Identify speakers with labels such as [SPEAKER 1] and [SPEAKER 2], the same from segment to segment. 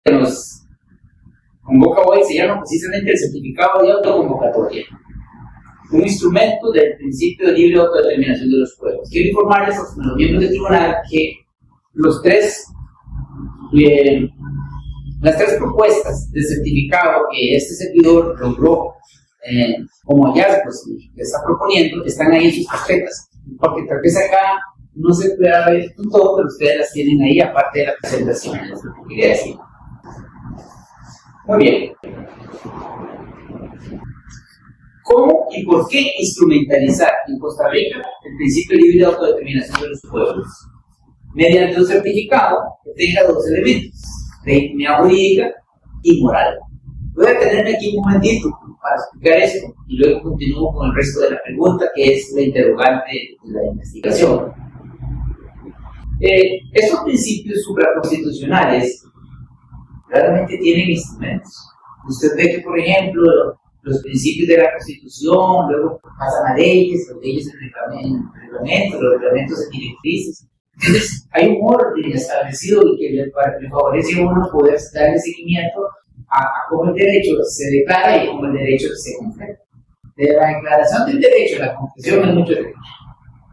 [SPEAKER 1] que nos convoca hoy se llama precisamente el certificado de autoconvocatoria, un instrumento del principio de libre autodeterminación de los pueblos. Quiero informarles a los miembros del tribunal que las tres propuestas de certificado que este servidor logró como hallazgos que está proponiendo están ahí en sus carpetas, porque tal vez acá no se pueda ver todo, pero ustedes las tienen ahí aparte de la presentación, es lo que quería decir. Muy bien. ¿Cómo y por qué instrumentalizar en Costa Rica el principio de libre autodeterminación de los pueblos? Mediante un certificado que tenga dos elementos, legitimidad jurídica y moral. Voy a detenerme aquí un momentito para explicar esto y luego continúo con el resto de la pregunta, que es la interrogante de la investigación. Estos principios supraconstitucionales claramente tienen instrumentos. Usted ve que, por ejemplo, los principios de la Constitución luego pasan a leyes, las leyes en reglamentos, los reglamentos en directrices. Entonces, hay un orden establecido y que le favorece a uno poder darle seguimiento a cómo el derecho se declara y cómo el derecho se concreta. De la declaración del derecho a la concreción hay mucho derecho.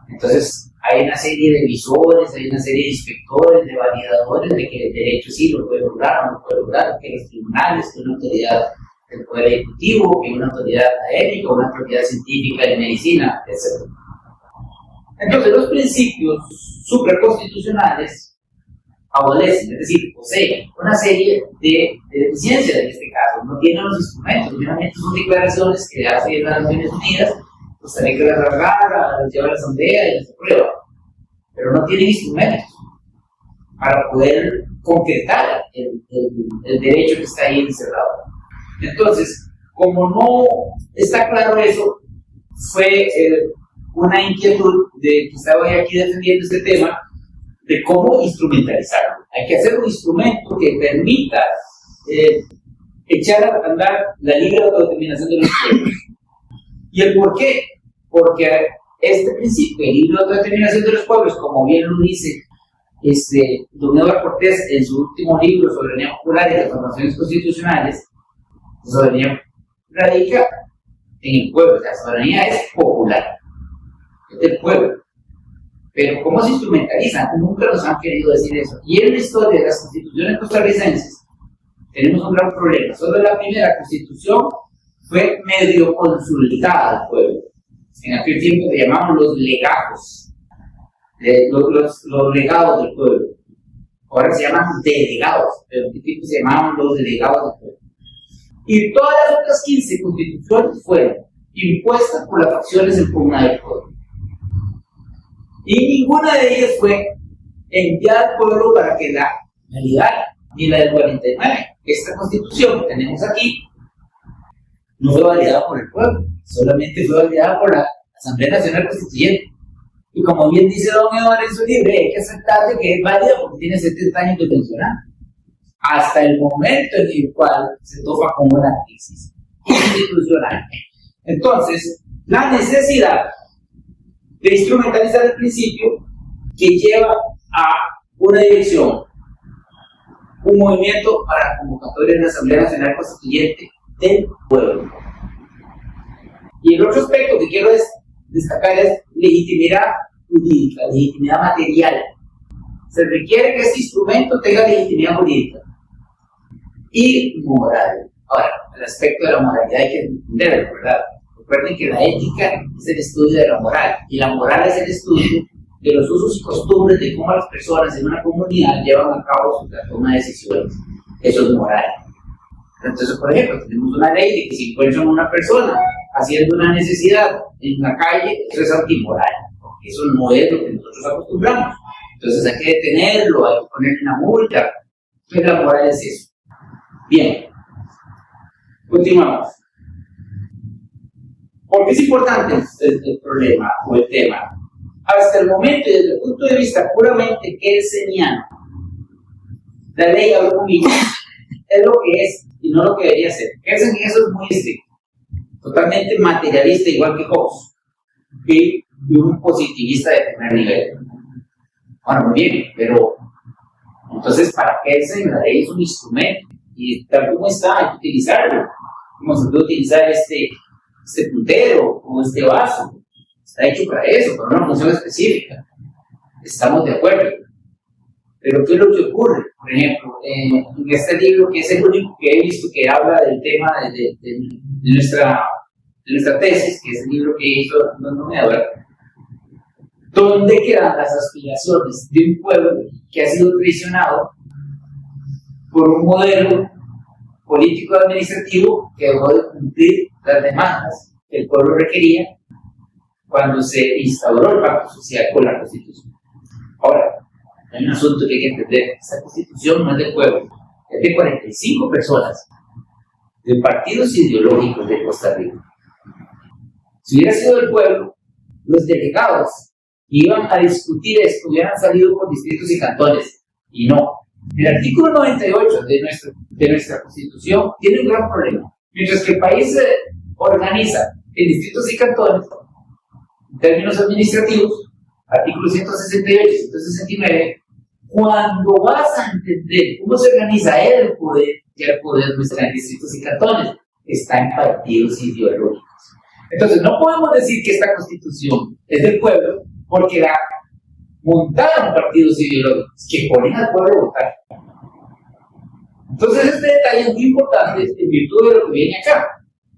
[SPEAKER 1] Entonces, hay una serie de visores, hay una serie de inspectores, de validadores de que el derecho sí lo puede lograr o no lo puede lograr, que los tribunales, que una autoridad del Poder Ejecutivo, que una autoridad académica, una autoridad científica de medicina, etc. Entonces, los principios supraconstitucionales adolecen, es decir, poseen una serie de deficiencias en este caso, no tienen los instrumentos, finalmente son declaraciones que hacen las Naciones Unidas, pues hay que las agarra, las lleva a la asamblea y las aprueba, pero no tienen instrumentos para poder concretar el derecho que está ahí encerrado. Entonces, como no está claro eso, fue una inquietud de que estaba aquí defendiendo este tema de cómo instrumentalizarlo. Hay que hacer un instrumento que permita echar a andar la libre autodeterminación de los pueblos. ¿Y el por qué? Porque este principio de libre autodeterminación de los pueblos, como bien lo dice don Eduardo Cortés en su último libro, Soberanía Popular y Transformaciones Constitucionales, la soberanía radica en el pueblo, la soberanía es popular, es del pueblo. Pero ¿cómo se instrumentaliza? Nunca nos han querido decir eso. Y en la historia de las constituciones costarricenses tenemos un gran problema. Solo la primera constitución fue medio consultada al pueblo. En aquel tiempo se llamaban los legajos, los legados del pueblo. Ahora se llaman delegados, pero en aquel tiempo se llamaban los delegados del pueblo. Y todas las otras 15 constituciones fueron impuestas por las facciones en pugna del pueblo. Y ninguna de ellas fue enviada al pueblo para que la validara, ni la del 49. Esta constitución que tenemos aquí no fue validada por el pueblo, solamente fue validada por la Asamblea Nacional Constituyente. Y como bien dice don Eduardo en su libro, hay que aceptar que es válida porque tiene 70 años de funcionar, hasta el momento en el cual se topa con una crisis institucional. Entonces, la necesidad de instrumentalizar el principio que lleva a una dirección, un movimiento para la convocatoria de la Asamblea Nacional Constituyente del pueblo. Y el otro aspecto que quiero destacar es legitimidad jurídica, legitimidad material. Se requiere que este instrumento tenga legitimidad jurídica y moral. Ahora, el aspecto de la moralidad hay que entenderlo, ¿verdad? Recuerden que la ética es el estudio de la moral, y la moral es el estudio de los usos y costumbres de cómo las personas en una comunidad llevan a cabo la toma de decisiones. Eso es moral. Entonces, por ejemplo, tenemos una ley de que si encuentran a una persona haciendo una necesidad en la calle, eso es antimoral, porque eso no es lo que nosotros acostumbramos. Entonces hay que detenerlo, hay que ponerle una multa. Entonces la moral es eso. Bien, continuamos. ¿Por qué es importante el problema o el tema? Hasta el momento, y desde el punto de vista puramente kelseniano, la ley, abro comillas, es lo que es y no lo que debería ser. Kelsen en eso es muy estricto, totalmente materialista, igual que Hobbes, y un positivista de primer nivel. Bueno, muy bien, pero Entonces, para Kelsen, la ley es un instrumento, y tal como está, hay que utilizarlo. Como se puede utilizar este puntero o este vaso. Está hecho para eso, para una función específica. Estamos de acuerdo. Pero ¿qué es lo que ocurre? Por ejemplo, en este libro, que es el único que he visto que habla del tema de nuestra tesis, que es el libro que hizo no me acuerdo, ¿dónde quedan las aspiraciones de un pueblo que ha sido traicionado por un modelo político-administrativo que dejó de cumplir las demandas que el pueblo requería cuando se instauró el pacto social con la Constitución? Ahora, hay un asunto que hay que entender: esta Constitución no es del pueblo, es de 45 personas de partidos ideológicos de Costa Rica. Si hubiera sido del pueblo, los delegados que iban a discutir esto hubieran salido por distritos y cantones, y no. El artículo 98 de nuestra Constitución tiene un gran problema. Mientras que el país se organiza en distritos y cantones, en términos administrativos, artículos 168 y 169, cuando vas a entender cómo se organiza el poder, ya el poder no está en distritos y cantones, está en partidos ideológicos. Entonces, no podemos decir que esta Constitución es del pueblo porque la montaron partidos ideológicos que ponen al pueblo a votar. Entonces, este detalle es muy importante en virtud de lo que viene acá.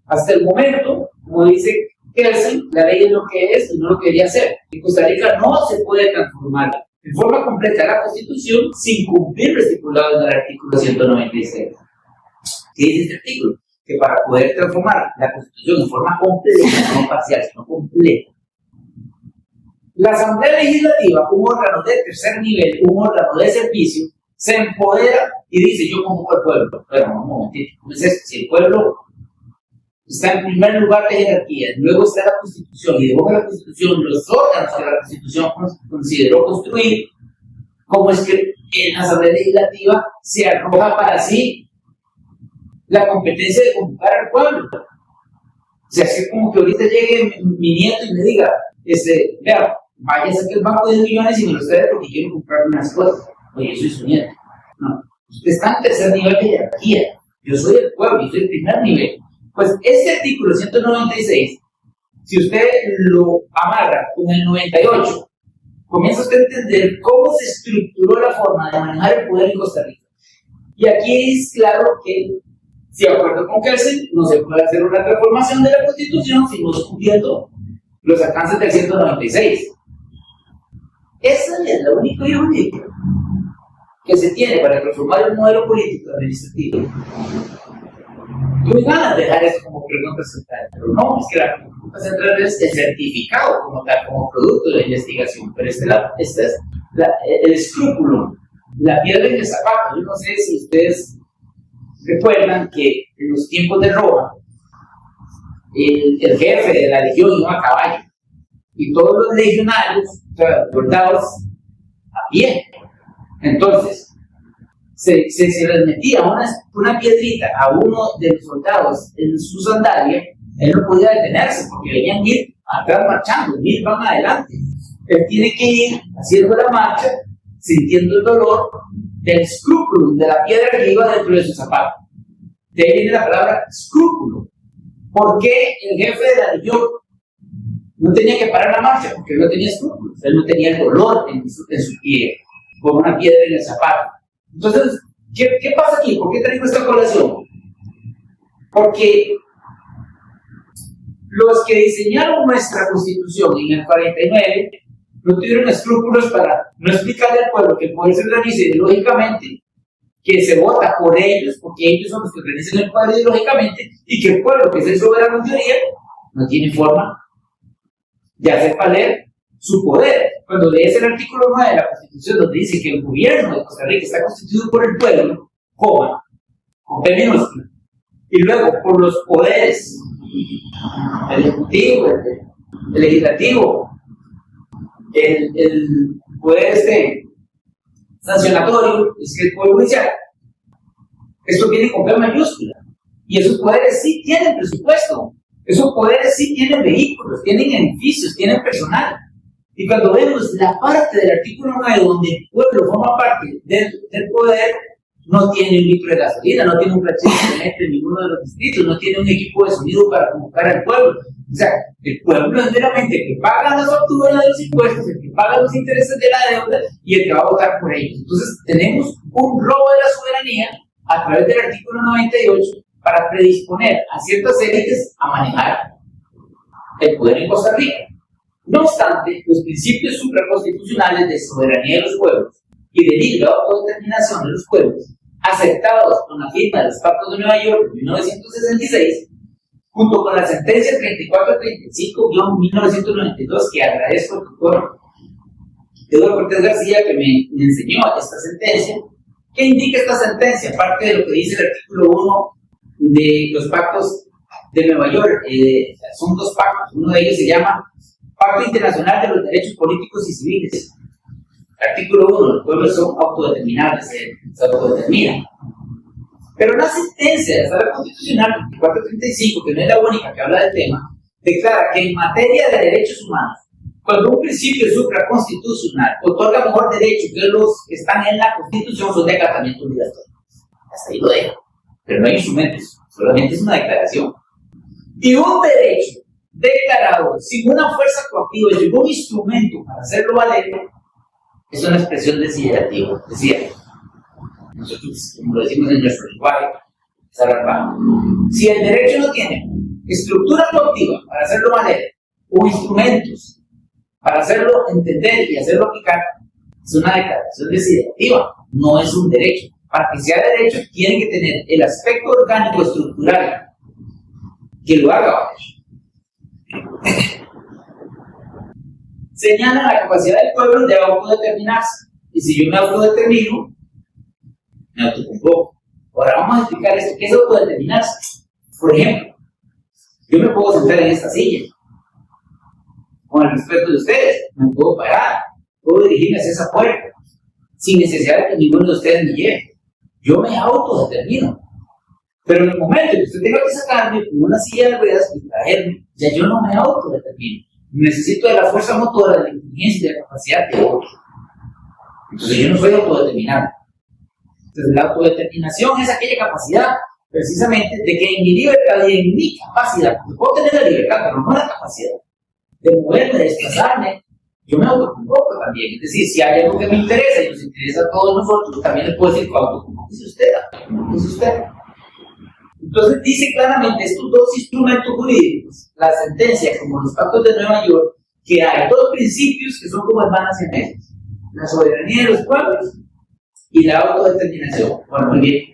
[SPEAKER 1] Hasta el momento, como dice Kelsen, la ley es lo que es y no lo que debería ser. En Costa Rica no se puede transformar en forma completa la Constitución sin cumplir lo estipulado en el artículo 196. ¿Qué dice este artículo? Que para poder transformar la Constitución en forma completa, no parcial, sino completa, la Asamblea Legislativa, un órgano de tercer nivel, un órgano de servicio, se empodera y dice: yo convoco al pueblo. Pero un momentito, ¿cómo es esto? Si el pueblo está en primer lugar de jerarquía, luego está la Constitución, y debajo de la Constitución los órganos que la Constitución consideró construir, ¿cómo es que en la Asamblea Legislativa se arroja para sí la competencia de convocar al pueblo? O sea, es como que ahorita llegue mi nieto y me diga: vea, vaya a sacar el banco de millones y me los trae porque quiero comprar unas cosas. Oye, yo soy su nieto. No, usted está en tercer nivel de jerarquía. Yo soy el pueblo, yo soy el primer nivel. Pues este artículo 196, si usted lo amarra con el 98, comienza usted a entender cómo se estructuró la forma de manejar el poder en Costa Rica. Y aquí es claro que, si de acuerdo con Kelsen, no se puede hacer una transformación de la Constitución si no es cumpliendo los alcances del 196. Esa es la única idea que se tiene para transformar el modelo político administrativo. Yo me ganas de dejar eso como pregunta central, pero no, es que la pregunta central es el certificado como tal, como producto de la investigación, pero este es el escrúpulo, la piedra en el zapato. Yo no sé si ustedes recuerdan que en los tiempos de Roma, el jefe de la legión iba a caballo, y todos los legionarios, soldados, a pie. Entonces, se les metía una piedrita a uno de los soldados en su sandalia, él no podía detenerse porque venían 1000 atrás marchando, 1000 van adelante. Él tiene que ir haciendo la marcha, sintiendo el dolor del escrúpulo, de la piedra que iba dentro de su zapato. De ahí viene la palabra escrúpulo. ¿Por qué el jefe de la legión no tenía que parar la marcha? Porque él no tenía escrúpulos, él no tenía el dolor en su pie, con una piedra en el zapato. Entonces, ¿qué pasa aquí? ¿Por qué traigo esta colación? Porque los que diseñaron nuestra Constitución en el 49 no tuvieron escrúpulos para no explicarle al pueblo que el poder se organiza ideológicamente, que se vota por ellos, porque ellos son los que organizan el poder ideológicamente, y que el pueblo, que es el soberano en teoría, no tiene forma de hacer valer su poder. Cuando lees el artículo 9 de la Constitución, donde dice que el gobierno de Costa Rica está constituido por el pueblo, con P minúscula, y luego por los poderes, el ejecutivo, el legislativo, el poder sancionatorio, es que el poder judicial. Esto viene con P mayúscula, y esos poderes sí tienen presupuesto, esos poderes sí tienen vehículos, tienen edificios, tienen personal. Y cuando vemos la parte del artículo 9 donde el pueblo forma parte del poder, no tiene un litro de gasolina, no tiene un planchero en ninguno de los distritos, no tiene un equipo de sonido para convocar al pueblo. O sea, el pueblo es meramente el que paga las facturas de los impuestos, el que paga los intereses de la deuda y el que va a votar por ellos. Entonces, tenemos un robo de la soberanía a través del artículo 98 para predisponer a ciertas élites a manejar el poder en Costa Rica. No obstante, los principios supraconstitucionales de soberanía de los pueblos y de libre autodeterminación de los pueblos, aceptados con la firma de los Pactos de Nueva York de 1966, junto con la sentencia 3435-1992, que agradezco al doctor Eduardo Cortés García que me enseñó esta sentencia. ¿Qué indica esta sentencia? Aparte de lo que dice el artículo 1 de los Pactos de Nueva York, son dos pactos. Uno de ellos se llama Pacto Internacional de los Derechos Políticos y Civiles. Artículo 1, los pueblos son autodeterminables, se autodeterminan. Pero una sentencia de la Sala Constitucional 2435, que no es la única que habla del tema, declara que en materia de derechos humanos, cuando un principio supraconstitucional otorga mejor derecho que los que están en la Constitución, son de acatamiento obligatorio. Hasta ahí lo dejo. Pero no hay instrumentos, solamente es una declaración. Y un derecho declarado sin una fuerza coactiva y sin un instrumento para hacerlo valer, es una expresión desiderativa. Es decir, nosotros, como lo decimos en nuestro lenguaje, si el derecho no tiene estructura coactiva para hacerlo valer o instrumentos para hacerlo entender y hacerlo aplicar, es una declaración desiderativa, no es un derecho. Para que sea derecho, tiene que tener el aspecto orgánico estructural que lo haga valer. Señala la capacidad del pueblo de autodeterminarse. Y si yo me autodetermino, me autoconvoco. Ahora vamos a explicar esto. ¿Qué es autodeterminarse? Por ejemplo, yo me puedo sentar en esta silla, con el respeto de ustedes, me puedo parar, puedo dirigirme hacia esa puerta, sin necesidad de que ninguno de ustedes me lleve. Yo me autodetermino. Pero en el momento en que usted tenga que sacarme con una silla de ruedas y traerme, ya yo no me autodetermino. Necesito de la fuerza motora, de la inteligencia y de la capacidad de otro. Entonces yo no soy autodeterminado. Entonces la autodeterminación es aquella capacidad, precisamente, de que en mi libertad y en mi capacidad, porque puedo tener la libertad, pero no la capacidad, de moverme, de desplazarme, yo me autoconvoco también. Es decir, si hay algo que me interesa y nos interesa a todos nosotros, también le puedo decir que autoconvoquese usted. Entonces dice claramente estos dos instrumentos jurídicos, la sentencia como los Pactos de Nueva York, que hay dos principios que son como hermanas gemelas: la soberanía de los pueblos y la autodeterminación. Bueno, muy bien.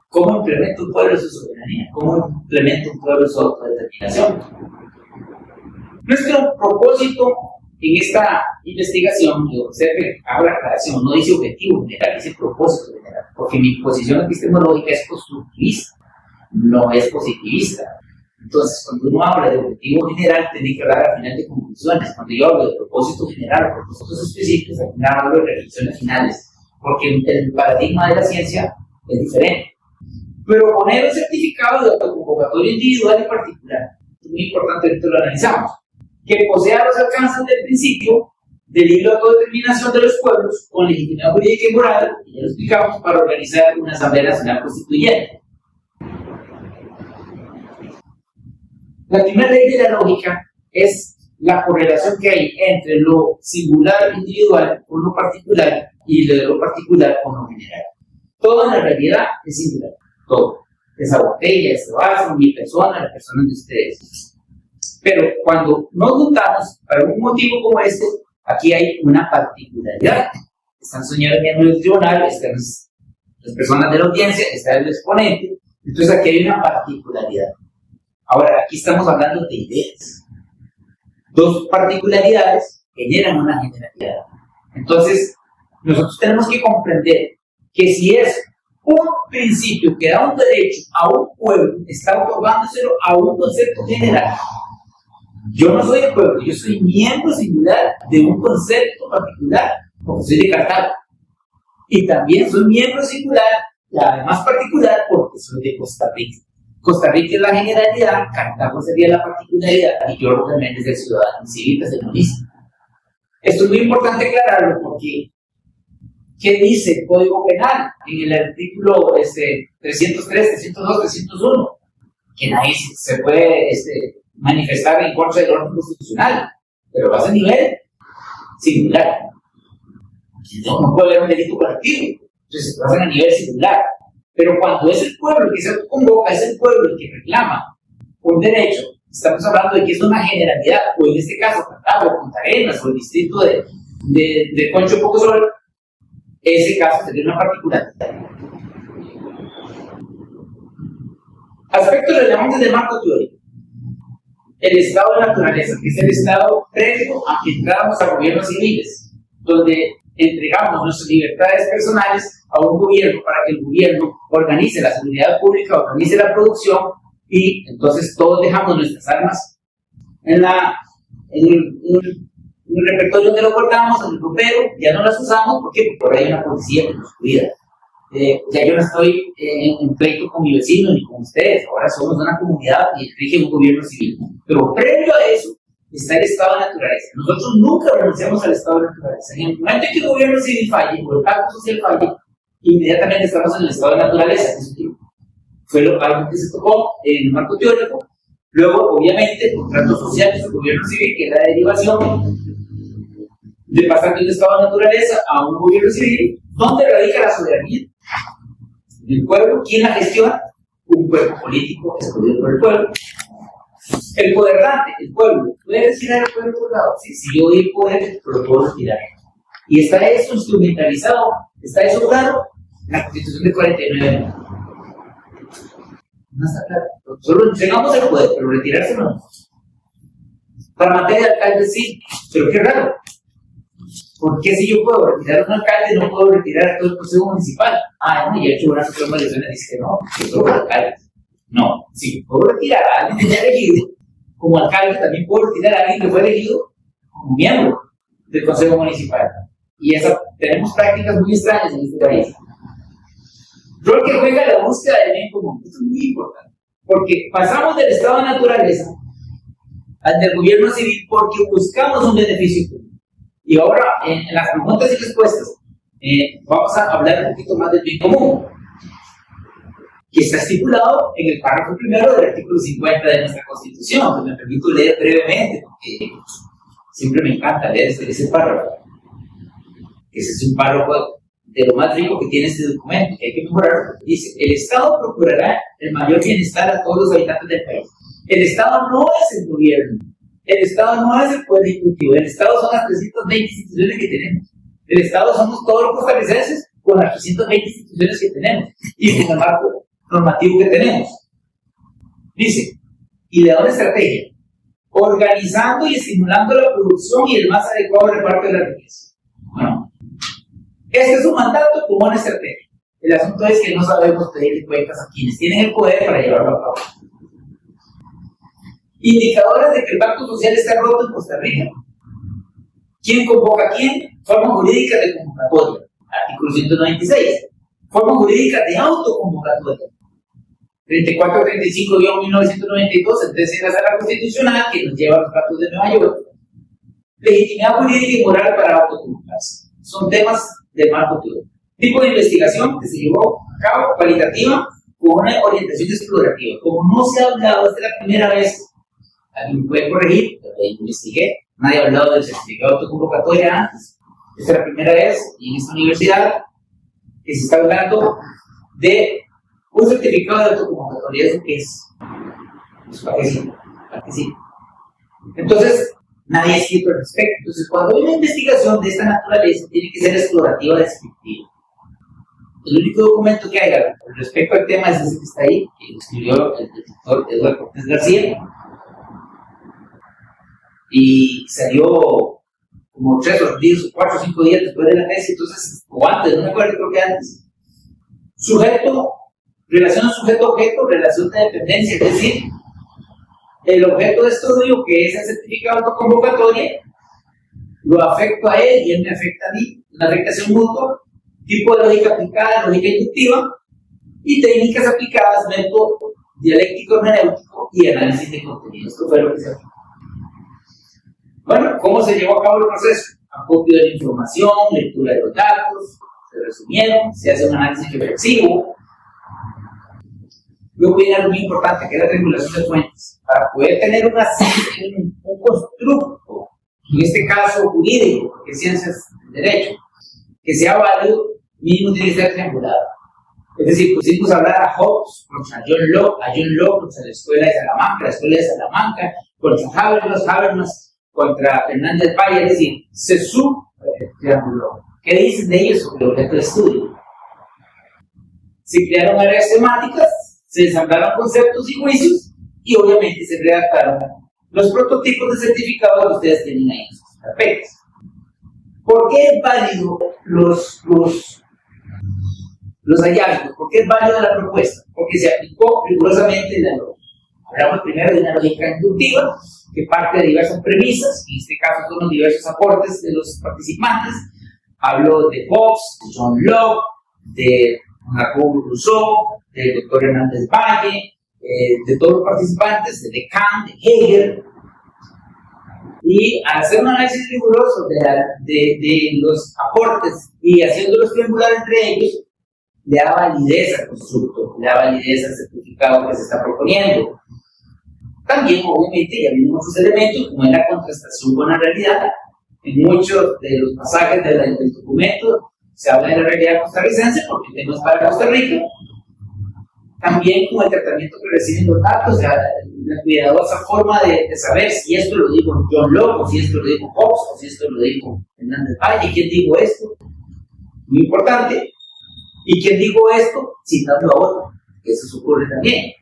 [SPEAKER 1] ¿Cómo implementa un pueblo su soberanía? ¿Cómo implementa un pueblo su autodeterminación? Nuestro propósito en esta investigación, yo observe, hago la aclaración, no dice objetivo general, dice propósito general, porque mi posición epistemológica es constructivista, no es positivista. Entonces, cuando uno habla de objetivo general, tiene que hablar al final de conclusiones. Cuando yo hablo de propósito general o propósitos específicos, al final hablo de reflexiones finales, porque el paradigma de la ciencia es diferente. Pero poner un certificado de autoconvocatoria individual y particular es muy importante, ahorita lo analizamos, que posea los alcances del principio de libre autodeterminación de los pueblos con legitimidad jurídica y moral, y ya lo explicamos, para organizar una Asamblea Nacional Constituyente. La primera ley de la lógica es la correlación que hay entre lo singular individual con lo particular y lo particular con lo general. Todo en la realidad es singular, todo. Esa botella, ese vaso, mi persona, la persona de ustedes. Pero cuando nos juntamos para un motivo como este, aquí hay una particularidad. Están señores miembros del tribunal, están las personas de la audiencia, está el exponente. Entonces aquí hay una particularidad. Ahora, aquí estamos hablando de ideas. Dos particularidades generan una generalidad. Entonces, nosotros tenemos que comprender que si es un principio que da un derecho a un pueblo, está otorgándoselo a un concepto general. Yo no soy el pueblo, yo soy miembro singular de un concepto particular, porque soy de Cartago. Y también soy miembro singular, además particular, porque soy de Costa Rica. Costa Rica es la generalidad, Cartago sería la particularidad, y yo realmente es el ciudadano civil, es el monista. Esto es muy importante aclararlo porque ¿qué dice el Código Penal en el artículo 303, 302, 301? Que nadie se puede manifestar en contra del orden constitucional, pero lo hace a nivel singular. No puede haber un delito colectivo, entonces se hacen a nivel singular. Pero cuando es el pueblo el que se convoca, es el pueblo el que reclama un derecho, estamos hablando de que es una generalidad, o en este caso, Cartago, Punta Arenas, o el distrito de Concho Pocosol, ese caso sería una particularidad. Aspectos relevantes del marco teórico. El estado de naturaleza, que es el estado previo a que entráramos a gobiernos civiles, donde entregamos nuestras libertades personales a un gobierno para que el gobierno organice la seguridad pública, organice la producción, y entonces todos dejamos nuestras armas en el repertorio donde lo guardamos, en el ropero, ya no las usamos, ¿por qué? Porque ahora hay una policía que nos cuida. Ya yo no estoy en pleito con mi vecino ni con ustedes, ahora somos una comunidad y rige un gobierno civil. Pero previo a eso está el estado de naturaleza. Nosotros nunca renunciamos al estado de naturaleza. En el momento en que el gobierno civil falle o el pacto social falle, inmediatamente estamos en el estado de naturaleza. Fue algo que se tocó en el marco teórico. Luego, obviamente, el contrato social del gobierno civil, que es la derivación de pasar de un estado de naturaleza a un gobierno civil, ¿dónde radica la soberanía? El pueblo, ¿quién la gestiona? Un cuerpo político escogido por el pueblo. El gobernante, el pueblo, ¿puede retirar el poder por lado? Sí, si yo doy el poder, lo puedo retirar. Y está eso instrumentalizado, está eso claro en la Constitución de 49. No está claro. Solo entregamos el poder, pero retirarse no. Para materia de alcalde sí, pero qué raro. ¿Por qué si yo puedo retirar a un alcalde no puedo retirar a todo el consejo municipal? No, y el Tribunal Supremo de Elecciones dice que no, que solo el alcalde. No, si puedo retirar a alguien que fue elegido como alcalde, también puedo retirar a alguien que fue elegido como miembro del consejo municipal. Y tenemos prácticas muy extrañas en este país. Rol que juega la búsqueda del bien común. Esto es muy importante, porque pasamos del estado de naturaleza al del gobierno civil porque buscamos un beneficio público. Y ahora, en las preguntas y respuestas, vamos a hablar un poquito más del bien común, que está estipulado en el párrafo primero del artículo 50 de nuestra Constitución, que me permito leer brevemente, porque siempre me encanta leer ese párrafo. Ese es un párrafo de lo más rico que tiene este documento, que hay que mejorar. Dice: el Estado procurará el mayor bienestar a todos los habitantes del país. El Estado no es el gobierno. El Estado no es el Poder Ejecutivo. El Estado son las 320 instituciones que tenemos. El Estado somos todos los costarricenses con las 320 instituciones que tenemos y con el marco normativo que tenemos. Dice, y le da una estrategia: organizando y estimulando la producción y el más adecuado reparto de la riqueza. Bueno, este es un mandato como una estrategia. El asunto es que no sabemos pedir cuentas a quienes tienen el poder para llevarlo a cabo. Indicadores de que el pacto social está roto en Costa Rica. ¿Quién convoca a quién? Formas jurídicas de convocatoria. Artículo 196. Formas jurídicas de autoconvocatoria. 3435-1992, sentencia de la Sala Constitucional que nos lleva a los pactos de Nueva York. Legitimidad jurídica y moral para autoconvocarse. Son temas del marco teórico. Tipo de investigación que se llevó a cabo, cualitativa, con una orientación explorativa. Como no se ha hablado, esta es la primera vez, alguien me puede corregir, pero investigué, nadie ha hablado del certificado de autoconvocatoria antes. Esta es la primera vez en esta universidad que se está hablando de un certificado de autoconvocatoria. ¿Eso qué es? Pues para que sí, para que sí. Entonces, nadie ha escrito al respecto. Entonces, cuando hay una investigación de esta naturaleza, tiene que ser explorativa, descriptiva. El único documento que hay respecto al tema es ese que está ahí, que escribió el doctor Eduardo Cortés García, y salió como 3 o 4 o 5 días después de la tesis, entonces, o antes, no me acuerdo, creo que antes. Sujeto, relación sujeto-objeto, relación de dependencia, es decir, el objeto de estudio, que es el certificado de autoconvocatoria, lo afecto a él y él me afecta a mí, una afectación mutua, tipo de lógica aplicada, lógica inductiva, y técnicas aplicadas, método dialéctico hermenéutico y análisis de contenido. Esto fue lo que se aplicó. Bueno, ¿cómo se llevó a cabo el proceso? acopio de la información, lectura de los datos, se resumieron, se hace un análisis reflexivo. Luego viene algo muy importante, que es la regulación de fuentes. Para poder tener un constructo, en este caso jurídico, porque ciencias del derecho, que sea válido, mínimo tiene que ser triangulado. Es decir, pusimos a hablar a Hobbes contra John Locke contra la Escuela de Salamanca, contra Habermas contra Fernández Valle, es decir, se subtrianguló. ¿Qué dicen de ellos sobre el objeto de estudio? Se crearon áreas temáticas, se ensamblaron conceptos y juicios, y obviamente se redactaron los prototipos de certificado que ustedes tienen ahí en sus carpetas. ¿Por qué es válido los hallazgos? ¿Por qué es válida la propuesta? Porque se aplicó rigurosamente hablamos primero de una lógica inductiva que parte de diversas premisas, en este caso son los diversos aportes de los participantes. Hablo de Hobbes, de John Locke, de Jacob Rousseau, del doctor Hernández Valle, de todos los participantes, de Kant, de Hegel. Y al hacer un análisis riguroso de los aportes y haciéndolos triangular entre ellos, le da validez al constructo, le da validez al certificado que se está proponiendo. También, obviamente, ya vienen otros elementos, como es la contrastación con la realidad. En muchos de los pasajes del documento se habla de la realidad costarricense, porque el tema es para Costa Rica. También con el tratamiento que reciben los datos, la cuidadosa forma de saber si esto lo dijo John Locke, o si esto lo dijo Hobbes, o si esto lo dijo Hernández Valle. ¿Quién dijo esto? Muy importante. ¿Y quién dijo esto? Citando a otro, que eso ocurre también.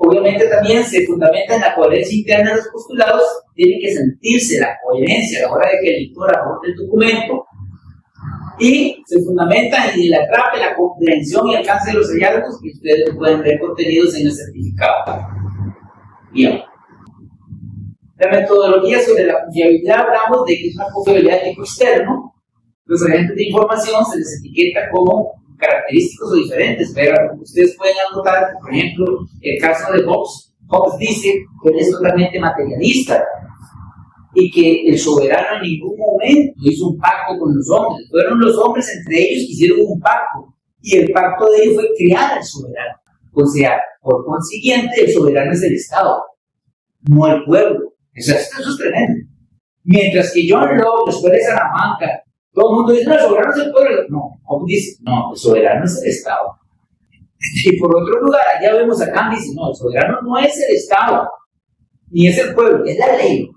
[SPEAKER 1] Obviamente también se fundamenta en la coherencia interna de los postulados, tiene que sentirse la coherencia a la hora de que el lector aporte el documento, y se fundamenta en el atrape, la comprensión y alcance de los hallazgos que ustedes pueden ver contenidos en el certificado. Bien. La metodología sobre la confiabilidad, hablamos de que es una confiabilidad de tipo externo. Los agentes de información se les etiqueta como característicos o diferentes, pero ustedes pueden anotar, por ejemplo, el caso de Hobbes. Hobbes dice que él es totalmente materialista y que el soberano en ningún momento hizo un pacto con los hombres. Fueron los hombres entre ellos que hicieron un pacto, y el pacto de ellos fue crear al soberano. O sea, por consiguiente, el soberano es el Estado, no el pueblo. Eso es tremendo. Mientras que John Locke, la Escuela de Salamanca, todo el mundo dice, no, el soberano es el pueblo. No, Hobbes dice, no, el soberano es el Estado. Y por otro lugar, allá vemos a Kant, dice, no, el soberano no es el Estado, ni es el pueblo, es la ley.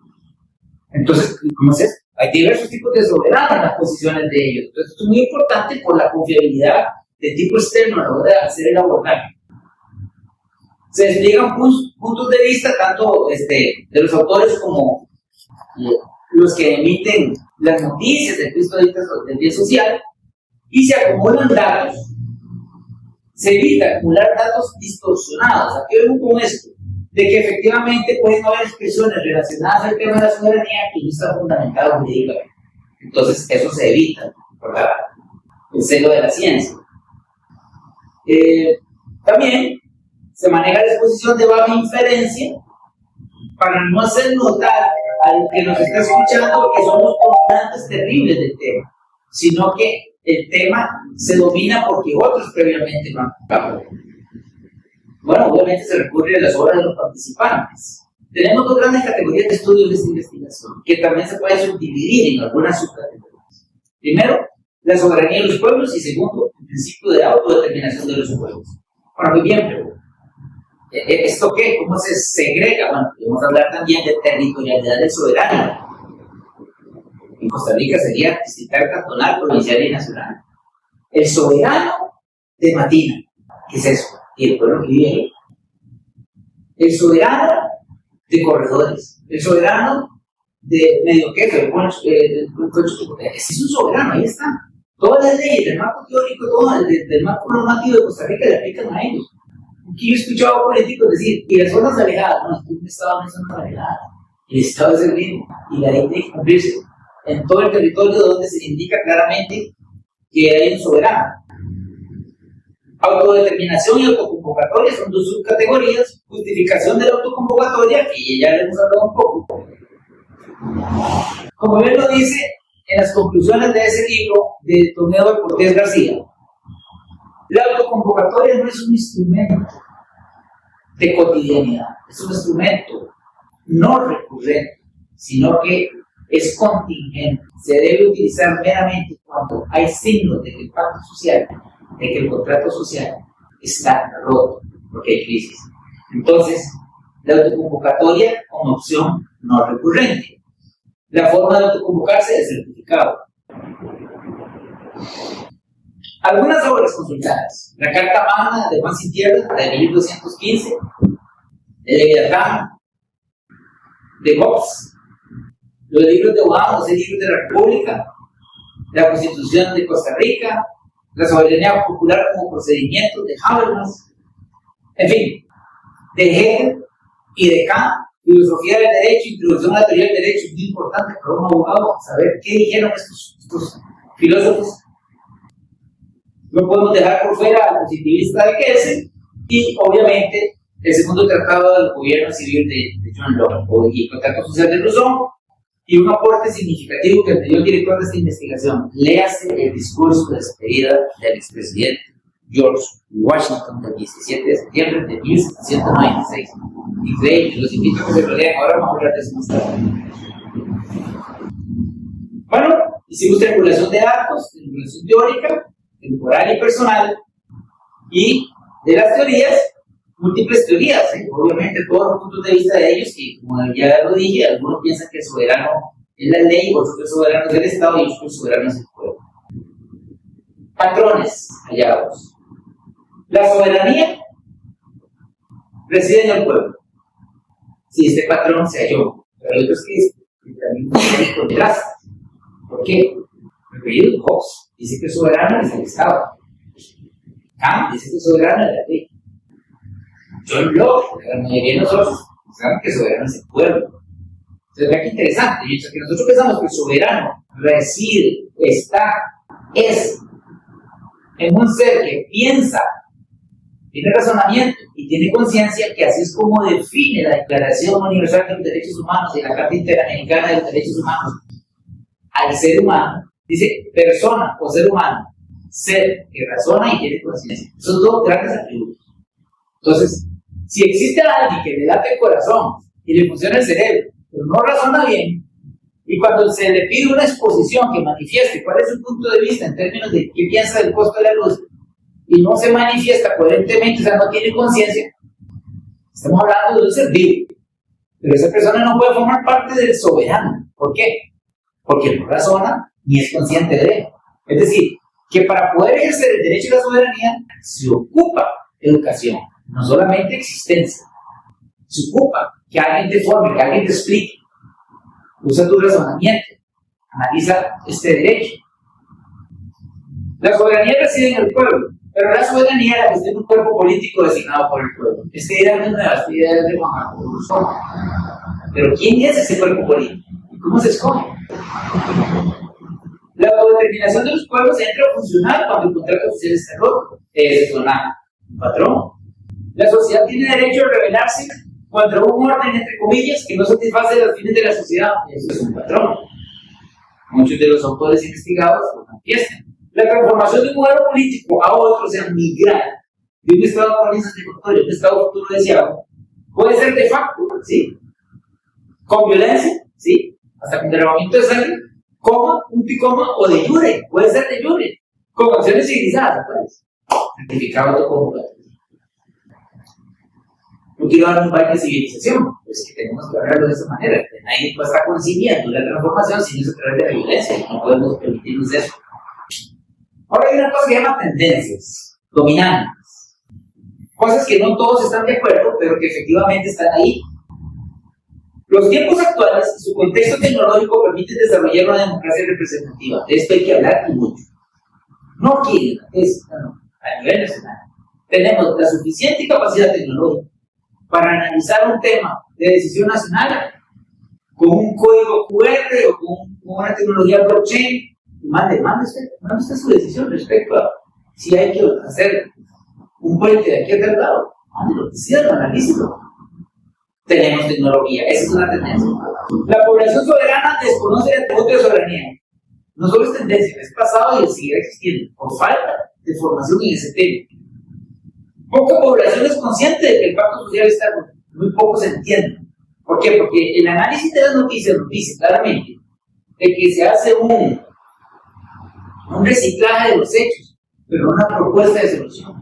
[SPEAKER 1] Entonces, ¿cómo es eso? Hay diversos tipos de soberanos en las posiciones de ellos. Entonces, esto es muy importante por la confiabilidad de tipo externo a la hora de hacer el abordaje. Se despliegan puntos de vista tanto de los autores como los que emiten las noticias del punto de vista del bien social, y se acumulan datos. Se evita acumular datos distorsionados. ¿A qué vemos con esto? De que efectivamente pueden haber expresiones relacionadas al tema de la soberanía que no están fundamentadas jurídicamente. Entonces, eso se evita por el celo de la ciencia. También se maneja la exposición de baja inferencia para no hacer notar al que nos está escuchando que somos dominantes terribles del tema, sino que el tema se domina porque otros previamente lo han tocado. Bueno, obviamente se recurre a las obras de los participantes. Tenemos dos grandes categorías de estudios de esta investigación, que también se pueden subdividir en algunas subcategorías. Primero, la soberanía de los pueblos, y segundo, el principio de autodeterminación de los pueblos. Bueno, muy bien, pero ¿esto qué? ¿Cómo se segrega? Bueno, podemos hablar también de territorialidad del soberano. En Costa Rica sería distrital, cantonal, provincial y nacional. El soberano de Matina, ¿qué es eso? Y el pueblo que vive ahí. El soberano de Corredores, el soberano de Medioquejo, ese es un soberano, ahí está. Todas las leyes del marco teórico, todo del marco normativo de Costa Rica le aplican a ellos. Aquí yo he escuchado a políticos decir, y las zonas alejadas, no, es que un Estado no es zona alejada, el Estado es el mismo, y la ley tiene que cumplirse en todo el territorio donde se indica claramente que hay un soberano. Autodeterminación y autoconvocatoria son dos subcategorías. Justificación de la autoconvocatoria, que ya le hemos hablado un poco. Como bien lo dice en las conclusiones de ese libro de Don Eduardo Cortés García, la autoconvocatoria no es un instrumento de cotidianidad, es un instrumento no recurrente, sino que es contingente. Se debe utilizar meramente cuando hay signos de que el pacto social, de que el contrato social está roto, porque hay crisis. Entonces, la autoconvocatoria como opción no recurrente. La forma de autoconvocarse es certificado. Algunas obras consultadas: la Carta Magna de Juan Sin Tierra, de 1215, el Leviatán de Hobbes, los libros de Obama, los libros de la República, la Constitución de Costa Rica, la soberanía popular como procedimiento de Habermas, en fin, de Hegel y de Kant, filosofía del derecho, introducción a la teoría del derecho. Es muy importante para un abogado saber qué dijeron estos filósofos. No podemos dejar por fuera al positivista de Kelsen y, obviamente, el segundo tratado del gobierno civil de John Locke y el contrato social de Rousseau, y un aporte significativo que me dio el director de esta investigación: léase el discurso de despedida del expresidente George Washington del 17 de septiembre de 1796. Increíble, los invito a que se lo lean. Ahora vamos a hablar de eso más tarde. Bueno, hicimos triangulación de datos, triangulación teórica, temporal y personal, y de las teorías, múltiples teorías, obviamente todos los puntos de vista de ellos, que como ya lo dije, algunos piensan que el soberano es la ley, otros que el soberano es el Estado y otros que el soberano es el pueblo. Patrones hallados. La soberanía reside en el pueblo. Si este patrón se halló, pero hay otros que también contrastan. ¿Por qué? Porque Hobbes dice que el soberano es el Estado. Kant dice que el soberano es la ley. John Locke, la mayoría de nosotros, saben que el soberano es el pueblo. Entonces, vea qué interesante. Que nosotros pensamos que el soberano reside, es en un ser que piensa, tiene razonamiento y tiene conciencia, que así es como define la Declaración Universal de los Derechos Humanos y la Carta Interamericana de los Derechos Humanos al ser humano. Dice persona o ser humano, ser que razona y tiene conciencia. Esos dos grandes atributos. Entonces, si existe alguien que le late el corazón y le funciona el cerebro, pero no razona bien, y cuando se le pide una exposición que manifieste cuál es su punto de vista en términos de qué piensa del costo de la luz, y no se manifiesta coherentemente, o sea, no tiene conciencia, estamos hablando de un ser vivo. Pero esa persona no puede formar parte del soberano. ¿Por qué? Porque no razona ni es consciente de él. Es decir, que para poder ejercer el derecho a la soberanía se ocupa educación, no solamente existencia. Se ocupa que alguien te forme, que alguien te explique. Usa tu razonamiento, analiza este derecho. La soberanía reside en el pueblo, pero la soberanía la gestiona un cuerpo político designado por el pueblo. Esta era una de las ideas de Juan Jacobo Rousseau. Pero ¿quién es ese cuerpo político? ¿Y cómo se escoge? La autodeterminación de los pueblos entra a funcionar cuando el contrato social está roto. Es un patrón. La sociedad tiene derecho a rebelarse contra un orden, entre comillas, que no satisface los fines de la sociedad. Eso es un patrón. Muchos de los autores investigados lo manifiestan. La transformación de un modelo político a otro, o sea, migrar de un estado satisfactorio a un estado futuro deseado, puede ser de facto, ¿sí? Con violencia, ¿sí? Hasta con derramamiento de sangre, coma, punto y coma, o de jure, puede ser de jure, con acciones civilizadas, pues. Certificado autoconvocatorio. No quiero dar un baile de civilización, pues que tenemos que hablarlo de esa manera, que nadie puede estar concibiendo la transformación sin eso a través de la violencia, no podemos permitirnos eso. Ahora hay una cosa que se llama tendencias dominantes, cosas que no todos están de acuerdo, pero que efectivamente están ahí. Los tiempos actuales y su contexto tecnológico permiten desarrollar una democracia representativa. De esto hay que hablar y mucho. No quieren, a nivel nacional. Tenemos la suficiente capacidad tecnológica para analizar un tema de decisión nacional con un código QR o con una tecnología blockchain. Mande usted su decisión respecto a si hay que hacer un puente de aquí a tal lado. Mándelo, decídalo, analícelo. Tenemos tecnología, esa es una tendencia. La población soberana desconoce el atributo de soberanía. no solo es tendencia, es pasado y seguirá existiendo, por falta de formación en ese tema. Poca población es consciente de que el pacto social está, muy poco se entiende. ¿Por qué? Porque el análisis de las noticias nos dice claramente de que se hace un reciclaje de los hechos, pero no una propuesta de solución.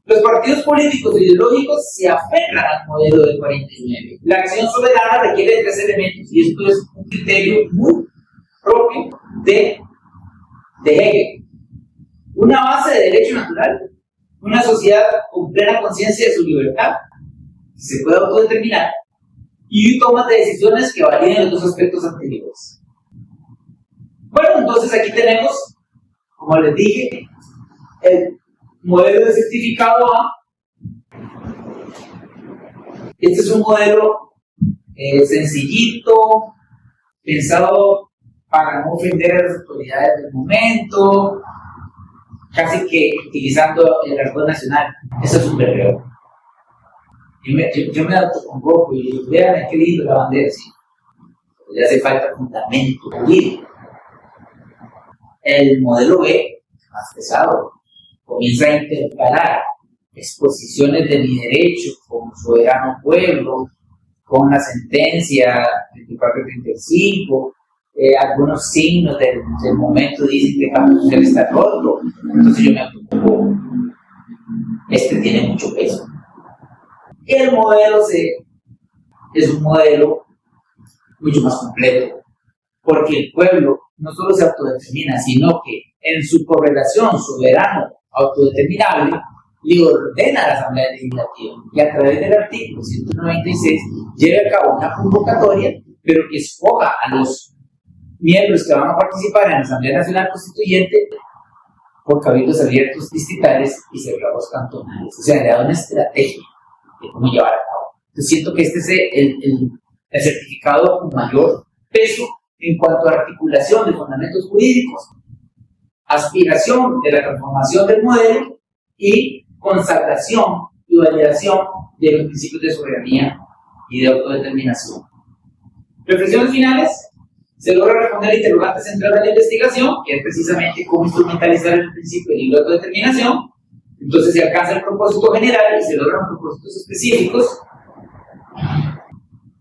[SPEAKER 1] Los partidos políticos e ideológicos se aferran al modelo del 49. La acción soberana requiere de 3 elementos, y esto es un criterio muy propio de Hegel. Una base de derecho natural, una sociedad con plena conciencia de su libertad, que se puede autodeterminar, y tomas de decisiones que validen los 2 aspectos anteriores. Bueno, entonces aquí tenemos, como les dije, el modelo de certificado A. Este es un modelo sencillito, pensado para no ofender a las autoridades del momento, casi que utilizando el argot nacional. Eso es un berreo. Yo me autoconvoco y digo, vean qué lindo la bandera, sí. Le hace falta fundamento jurídico. El modelo B, más pesado, comienza a intercalar exposiciones de mi derecho como soberano pueblo, con la sentencia 2435, algunos signos del momento dicen que el pacto social está roto, entonces yo me autoconvoco. Este tiene mucho peso. El modelo C es un modelo mucho más completo, porque el pueblo no solo se autodetermina, sino que en su correlación soberano-autodeterminable le ordena a la Asamblea Legislativa que a través del artículo 196 lleve a cabo una convocatoria, pero que escoja a los miembros que van a participar en la Asamblea Nacional Constituyente por cabildos abiertos distritales y cerrados cantonales. O sea, le da una estrategia de cómo llevar a cabo. Yo siento que este es el certificado con mayor peso en cuanto a articulación de fundamentos jurídicos, aspiración de la transformación del modelo y consagración y validación de los principios de soberanía y de autodeterminación. Reflexiones finales. Se logra responder al interrogante central de la investigación, que es precisamente cómo instrumentalizar el principio de libre autodeterminación. Entonces se alcanza el propósito general y se logran propósitos específicos.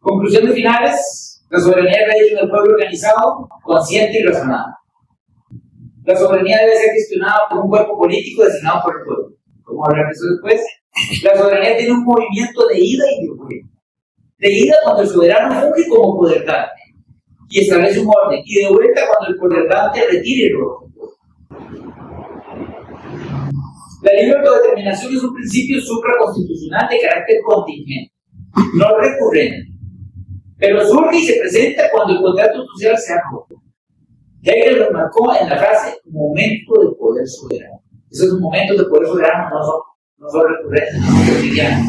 [SPEAKER 1] Conclusiones finales. La soberanía radica en el pueblo organizado, consciente y razonado. La soberanía debe ser gestionada por un cuerpo político designado por el pueblo. ¿Cómo hablar de eso después? La soberanía tiene un movimiento de ida y de vuelta. De ida cuando el soberano funge como poderdante y establece un orden, y de vuelta cuando el poderdante retire el orden. La libre autodeterminación es un principio supraconstitucional de carácter contingente, no recurrente, pero surge y se presenta cuando el contrato social se ha roto. Hegel lo marcó en la frase momento de poder soberano. Esos momentos de poder soberano no son recurrentes, no son cotidianos.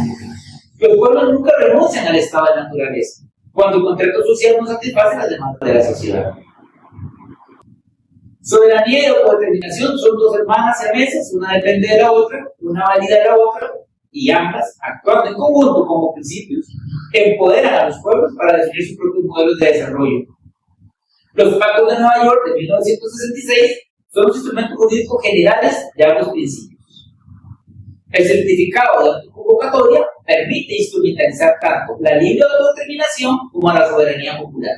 [SPEAKER 1] Los pueblos nunca renuncian al estado de naturaleza cuando el contrato social no satisface las demandas de la sociedad. Soberanía y autodeterminación son 2 hermanas siamesas, una depende de la otra, una valida de la otra, y ambas, actuando en conjunto como principios, empoderan a los pueblos para definir sus propios modelos de desarrollo. Los pactos de Nueva York de 1966 son los instrumentos jurídicos generales de ambos principios. El certificado de autoconvocatoria permite instrumentalizar tanto la libre autodeterminación como la soberanía popular,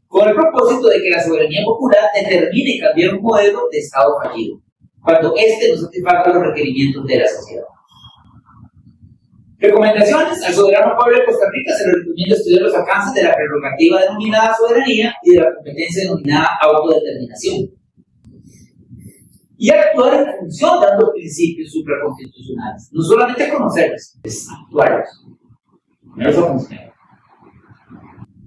[SPEAKER 1] con el propósito de que la soberanía popular determine cambiar un modelo de Estado fallido, cuando éste no satisfaga los requerimientos de la sociedad. Recomendaciones. Al soberano pueblo de Costa Rica se le recomienda estudiar los alcances de la prerrogativa denominada soberanía y de la competencia denominada autodeterminación, y actuar en función de ambos principios supraconstitucionales. No solamente conocerlos, es actuarlos. Primero a funcionar.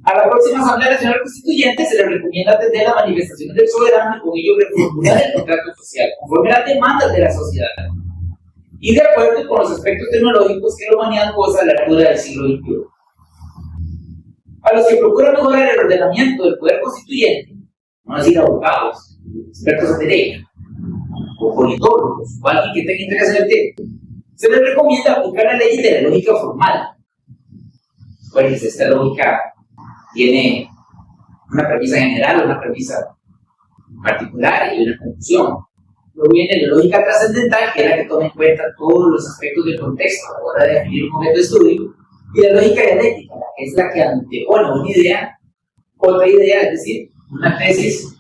[SPEAKER 1] A la próxima Asamblea Nacional Constituyente se le recomienda atender las manifestaciones del soberano y con ello reformular el contrato social, conforme a las demandas de la sociedad, y de acuerdo con los aspectos tecnológicos que la humanidad goza a la altura del siglo XXI. A los que procuran mejorar el ordenamiento del poder constituyente, no decir abogados, expertos en derecho, o politólogos, o alguien que tenga interés en el tema, se les recomienda aplicar la ley de la lógica formal. Pues esta lógica tiene una premisa general, una premisa particular y una conclusión. Luego viene la lógica trascendental, que es la que toma en cuenta todos los aspectos del contexto a la hora de definir un objeto de estudio, y la lógica dialéctica, que es la que antepone una idea, otra idea, es decir, una tesis,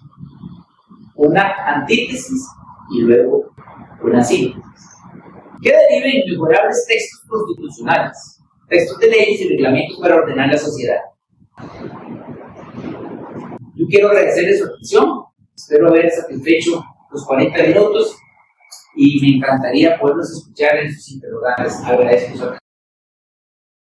[SPEAKER 1] una antítesis y luego una síntesis, que deriven en mejorables textos constitucionales, textos de leyes y reglamentos para ordenar la sociedad. Yo quiero agradecerles su atención, espero haber satisfecho los 40 minutos y me encantaría poderlos escuchar en sus interrogantes. Agradezco su atención.